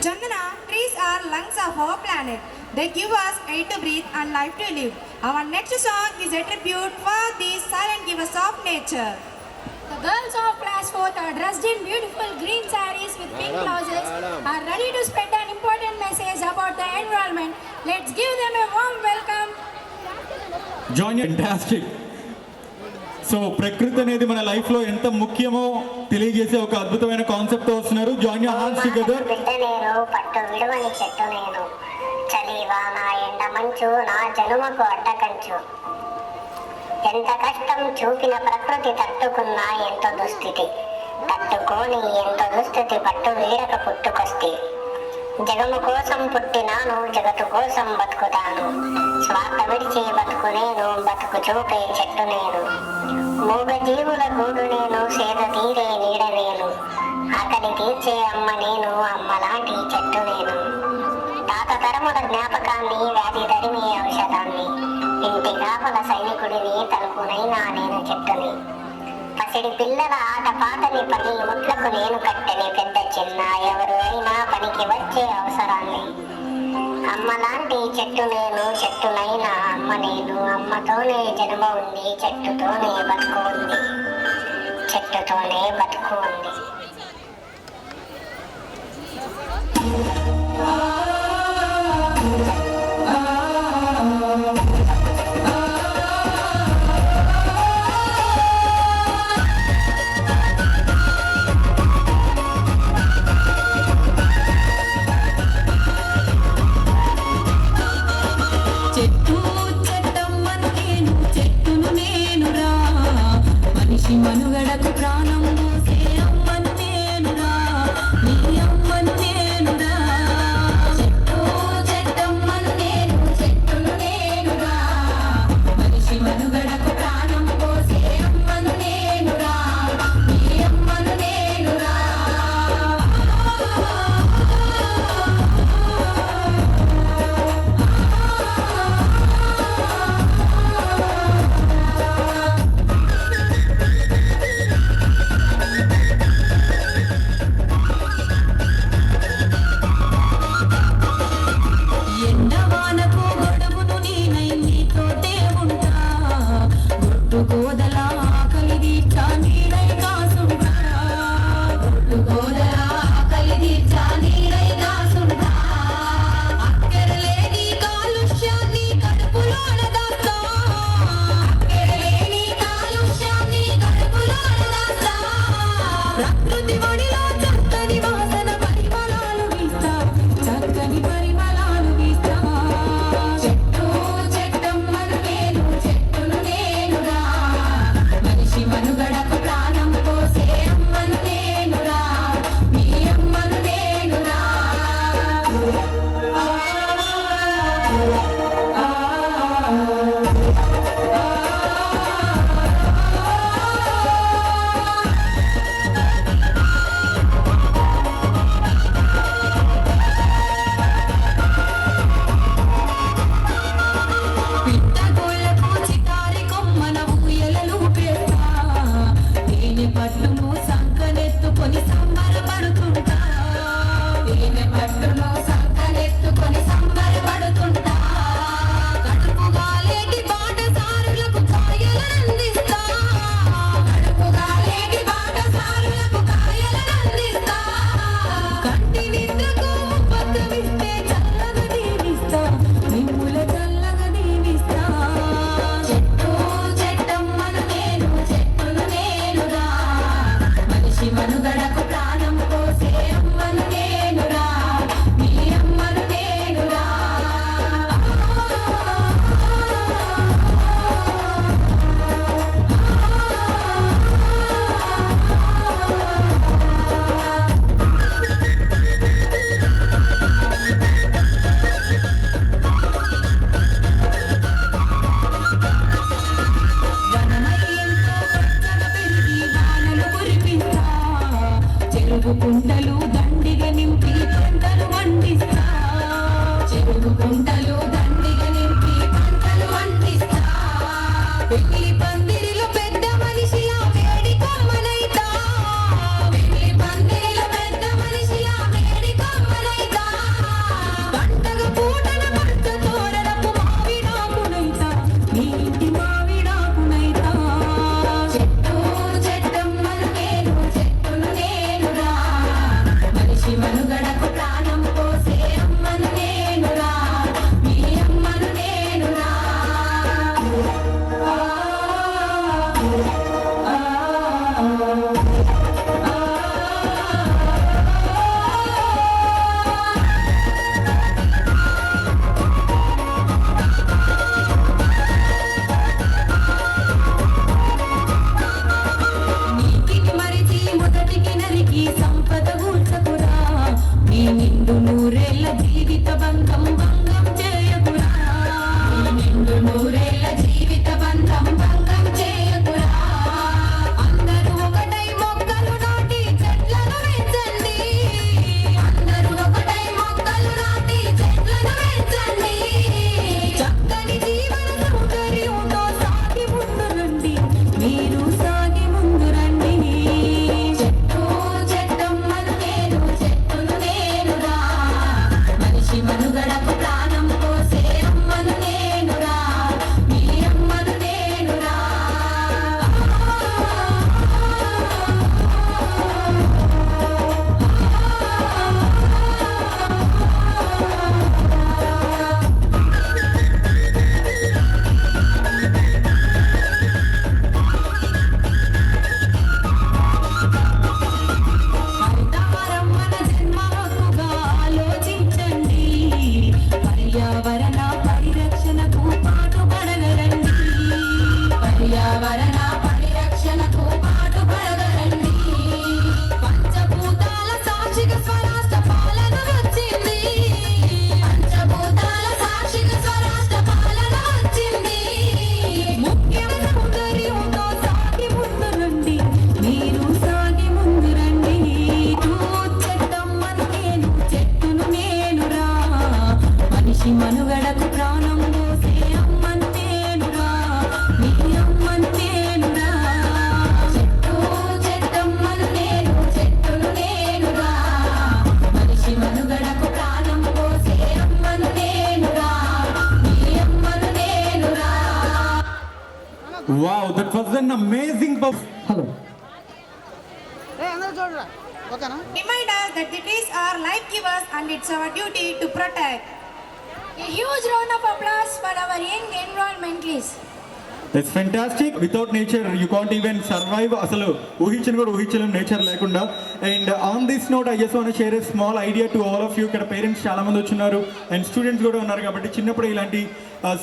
Chandana, trees are lungs of our planet. They give us air to breathe and life to live. Our next song is a tribute for these silent givers of nature. The girls of class 4th are dressed in beautiful green sarees with pink blouses, are ready to spread an important message about the environment. Let's give them a warm welcome. Join your fantastic. So ప్రకృతి అనేది మన life లో ఎంత ముఖ్యమో తెలియజేసే ఒక అద్భుతమైన concept తో వస్తున్నారు. Join your hands together. బిడ్డ నేను పట్టు విడువని చెట్టు నేను, చలి వాన ఎండ మంచు నా జనుమకు అడ్డకంచు. ఎంత కష్టం చూపిన ప్రకృతి తట్టుకున్న ఎంతో దుస్థితి, తట్టుకోని ఎంతో దుస్థితి పట్టు వీడక పుట్టుకొస్తే. జగము కోసం పుట్టినాను, జగత్తు కోసం బతుకుతాను. స్వార్థ విడిచి బతుకు నేను, బతుకు చూపే చెట్టు నేను. మూగ జీవుల గూడు నేను, సేద తీరే నీడ నేను. ఆకలి తీర్చే అమ్మ నేను, అమ్మ లాంటి చెట్టు నేను. తాత తరముల జ్ఞాపకాన్ని, వ్యాధి తరిమే ఔషధాన్ని, ఇంటి కాపల సైనికుడిని, తలుపునైనా నేను చెట్టుని. పసిడి పిల్లల ఆట పాటని పని ముట్లకు నేను కట్టని, పెద్ద చిన్న ఎవరు అయినా పనికి వచ్చే అవసరాన్ని. అమ్మ లాంటి చెట్టు నేను, చెట్టునైనా అమ్మ నేను. అమ్మతోనే జన్మ ఉంది, చెట్టుతోనే బతుకు ఉంది, చెట్టుతోనే బతుకు ఉంది. మనుగడకు ప్రాణం పోసే అమ్మను నేనురా, నీ అమ్మను నేనురా. చెట్టు చెట్టమ్మను నేను, చెట్టును నేనురా. మనిషి మనుగడకు ప్రాణం పోసే అమ్మను నేనురా, నీ అమ్మను నేనురా. మనుగడకు ప్రాణం పోసే అమ్మను నేనురా, నీ మనిషి మనుగడకు ప్రాణం పోసే అమ్మన్నేనురా నీ అమ్మన్నేనురా చెట్టు చెట్టమ్మను నేను చెట్టును నేనురా మనిషి మనుగడకు ప్రాణం పోసే అమ్మను నేనురా నీ అమ్మను నేనురా. Wow, that was an amazing hello Remind us that the trees are life givers and it's our duty to protect. A huge round of applause for our young environmentalists. That's fantastic. Without nature you can't even survive. అసలు ఊహించను కూడా ఊహించలేం nature లేకుండా. And on this note I just want share a small idea to all of you. ఇక్కడ parents చాలా మంది వచ్చున్నారు and students కూడా ఉన్నారు కాబట్టి చిన్నప్పుడు ఇలాంటి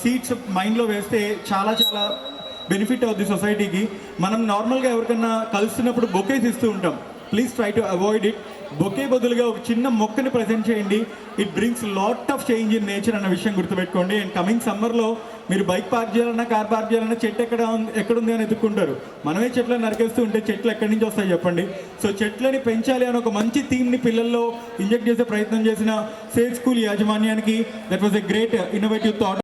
సీట్స్ మైండ్లో వేస్తే చాలా చాలా బెనిఫిట్ అవుద్ది సొసైటీకి. మనం నార్మల్గా ఎవరికన్నా కలుస్తున్నప్పుడు బొకేస్ ఇస్తూ ఉంటాం. Please try to avoid it. Bouquet బదులుగా ఒక చిన్న మొక్కని ప్రజెంట్ చేయండి. It brings lot of change in nature అన్న విషయం గుర్తుపెట్టుకోండి. అండ్ కమింగ్ సమ్మర్లో మీరు బైక్ పార్క్ చేయాలన్నా కార్ పార్క్ చేయాలన్నా చెట్టు ఎక్కడుంది అని ఎత్తుక్కుంటారు. మనమే చెట్లను నరికేస్తూ ఉంటే చెట్లు ఎక్కడి నుంచి వస్తాయి చెప్పండి. సో చెట్లని పెంచాలి అని ఒక మంచి థీమ్ని పిల్లల్లో ఇంజెక్ట్ చేసే ప్రయత్నం చేసిన సేజ్ స్కూల్ యాజమాన్యానికి that was a great innovative thought.